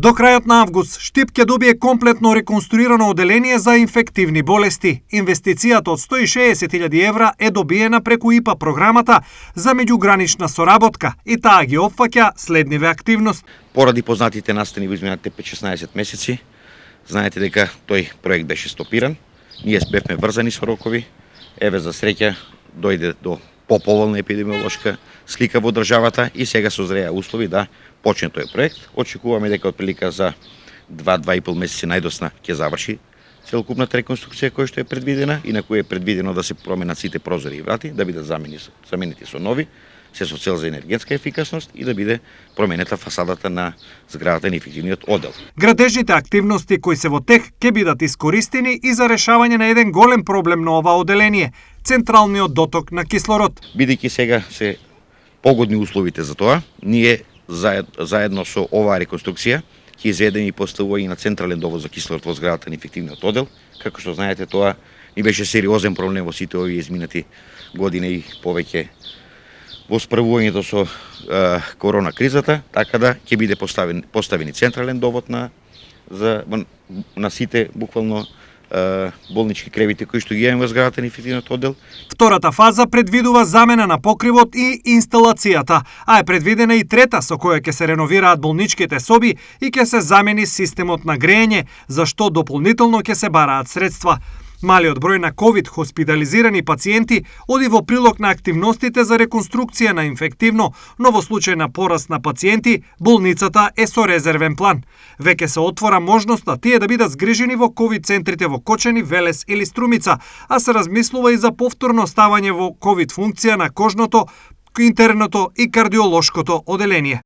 До крајот на август, Штип ќе добие комплетно реконструирано оделение за инфективни болести. Инвестицијата од 160.000 евра е добиена преку ИПА програмата за меѓугранична соработка и таа ги опфаќа следниве активности. Поради познатите настани во изминатите 5-16 месеци, знаете дека тој проект беше стопиран. Ние бевме врзани со рокови. Еве за среќа дојде до поповолна епидемиолошка слика во државата и сега созреа услови да почне тој проект. Очекуваме дека отприлика за 2-2,5 месеци најдосна ќе заврши целокупната реконструкција која што е предвидена и на која е предвидено да се променат сите прозори и врати, да бидат заменети со нови, се со цел за енергетска ефикасност и да биде променета фасадата на зградата на ефективниот одел. Градежните активности кои се во тек ќе бидат искористени и за решавање на еден голем проблем на ова оделение – централниот доток на кислород. Бидејќи сега се погодни условите за тоа, ние заедно со оваа реконструкција ќе изведеме и поставување на централен довоз за кислород во зградата на ефективниот одел. Како што знаете, тоа ни беше сериозен проблем во сите овие изминати години и повеќе во справувањето со корона кризата, така да ќе биде поставени централен довод на сите буквално болнички кревите кои што ги имаме во зградата на ефективниот одел. Втората фаза предвидува замена на покривот и инсталацијата, а е предвидена и трета со која ќе се реновираат болничките соби и ќе се замени системот на грејење, за што дополнително ќе се бараат средства. Малиот број на ковид хоспитализирани пациенти оди во прилог на активностите за реконструкција на инфективно, но во случај на пораст на пациенти, болницата е со резервен план. Веќе се отвора можноста тие да бидат згрижени во ковид центрите во Кочани, Велес или Струмица, а се размислува и за повторно ставање во ковид функција на кожното, интерното и кардиолошкото оделение.